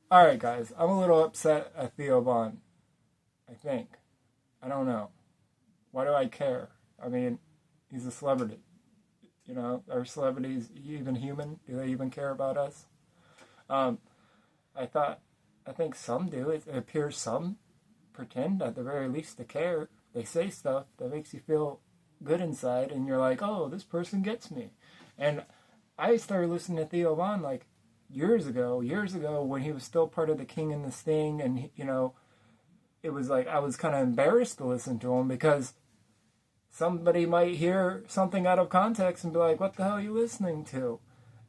Alright, guys, I'm a little upset at Theo Vaughn. I think. I don't know. Why do I care? I mean, he's a celebrity. You know, are celebrities even human? Do they even care about us? Um, I thought, I think some do. It appears some pretend at the very least to care. They say stuff that makes you feel good inside, and you're like, oh, this person gets me. And I started listening to Theo Vaughn like years ago when he was still part of the King and the Sting, and you know, it was like I was kind of embarrassed to listen to him because somebody might hear something out of context and be like, what the hell are you listening to?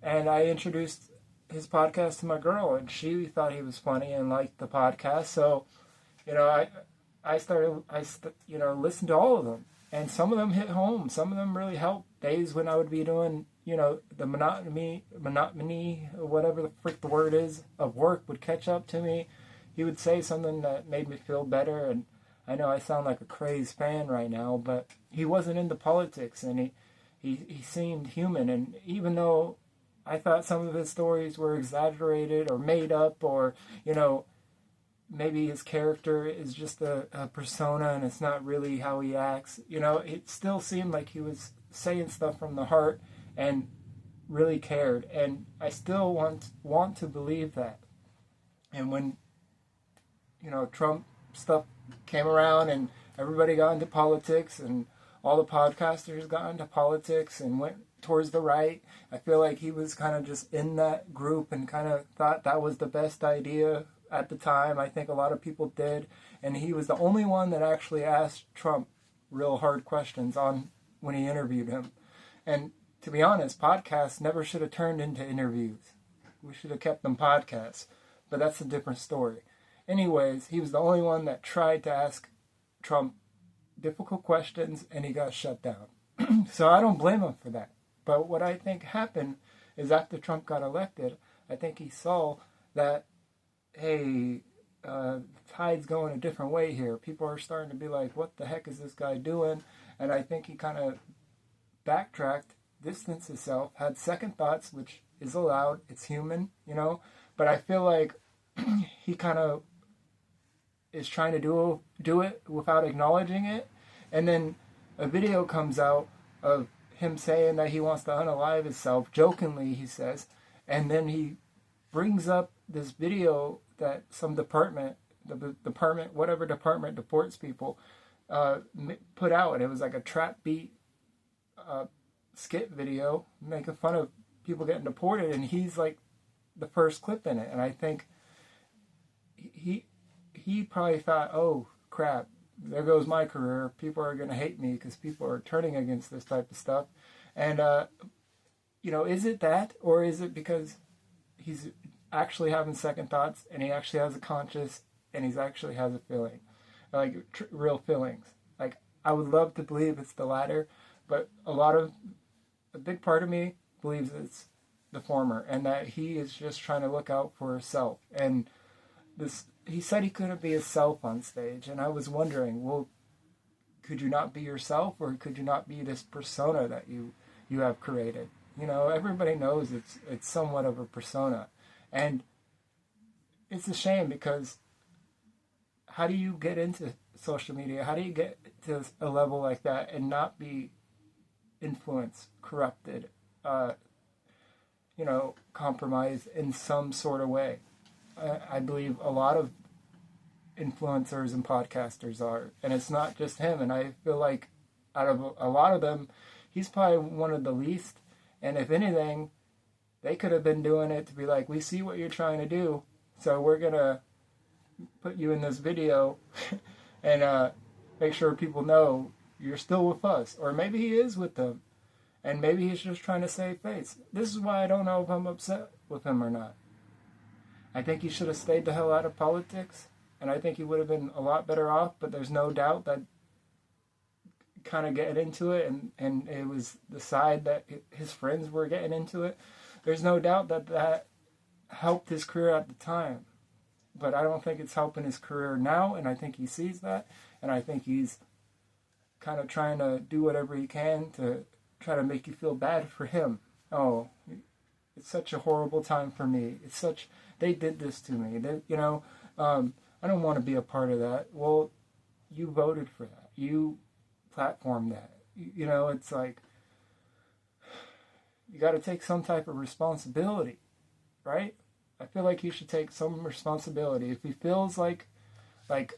And I introduced his podcast to my girl, and she thought he was funny and liked the podcast. So, you know, listened to all of them, and some of them hit home. Some of them really helped. Days when I would be doing, you know, the monotony, or whatever the frick the word is, of work would catch up to me. He would say something that made me feel better, and I know I sound like a crazed fan right now, but he wasn't into politics, and he seemed human. And even though I thought some of his stories were exaggerated or made up, or, you know, maybe his character is just a persona and it's not really how he acts, you know, it still seemed like he was saying stuff from the heart and really cared. And I still want to believe that. And when, you know, Trump stuff came around and everybody got into politics and all the podcasters got into politics and went towards the right, I feel like he was kind of just in that group and kind of thought that was the best idea at the time. I think a lot of people did, and he was the only one that actually asked Trump real hard questions on when he interviewed him. And to be honest, podcasts never should have turned into interviews. We should have kept them podcasts, but that's a different story. Anyways, he was the only one that tried to ask Trump difficult questions, and he got shut down. So I don't blame him for that. But what I think happened is after Trump got elected, I think he saw that, hey, tide's going a different way here. People are starting to be like, what the heck is this guy doing? And I think he kind of backtracked, distanced himself, had second thoughts, which is allowed. It's human, you know. But I feel like he kind of is trying to do it without acknowledging it. And then a video comes out of him saying that he wants to unalive himself, jokingly, he says. And then he brings up this video that some department, whatever department deports people, put out. And it was like a trap beat skit video making fun of people getting deported. And he's like the first clip in it. And I think he probably thought, oh, crap, there goes my career. People are going to hate me because people are turning against this type of stuff. And, you know, is it that? Or is it because he's actually having second thoughts and he actually has a conscience and he actually has a feeling? Like, real feelings. Like, I would love to believe it's the latter, but a big part of me believes it's the former, and that he is just trying to look out for himself. And he said he couldn't be himself on stage, and I was wondering, well, could you not be yourself, or could you not be this persona that you have created? You know, everybody knows it's somewhat of a persona, and it's a shame because how do you get into social media? How do you get to a level like that and not be influenced, corrupted, you know, compromised in some sort of way? I believe a lot of influencers and podcasters are, and it's not just him. And I feel like out of a lot of them, he's probably one of the least. And if anything, they could have been doing it to be like, we see what you're trying to do, so we're gonna put you in this video and make sure people know you're still with us. Or maybe he is with them, and maybe he's just trying to save face. This is why I don't know if I'm upset with him or not. I think he should have stayed the hell out of politics, and I think he would have been a lot better off, but there's no doubt that kind of getting into it, and it was the side that his friends were getting into it. There's no doubt that helped his career at the time, but I don't think it's helping his career now, and I think he sees that, and I think he's kind of trying to do whatever he can to try to make you feel bad for him. Oh, it's such a horrible time for me. It's such they did this to me. I don't want to be a part of that. Well, you voted for that. You platformed that. It's like, you got to take some type of responsibility, right? I feel like he should take some responsibility. If he feels like,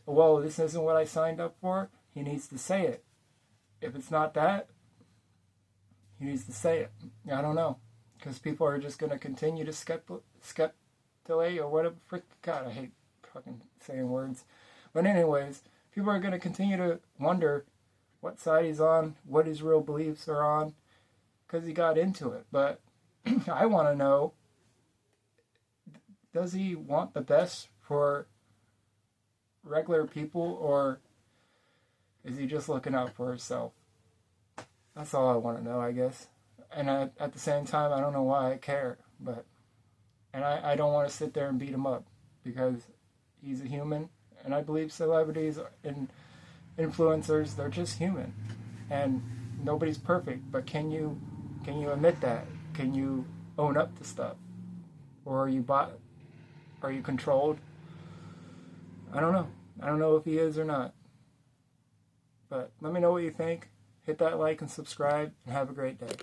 whoa, this isn't what I signed up for, he needs to say it. If it's not that, he needs to say it. I don't know. Because people are just going to continue to skeptilate or whatever. God, I hate fucking saying words. But anyways, people are going to continue to wonder what side he's on, what his real beliefs are on, because he got into it. But I want to know, does he want the best for regular people, or is he just looking out for himself? That's all I want to know, I guess. And at the same time, I don't know why I care. And I don't want to sit there and beat him up, because he's a human. And I believe celebrities and influencers, they're just human. And nobody's perfect. But can you admit that? Can you own up to stuff? Or are you Are you controlled? I don't know. I don't know if he is or not. But let me know what you think. Hit that like and subscribe, and have a great day.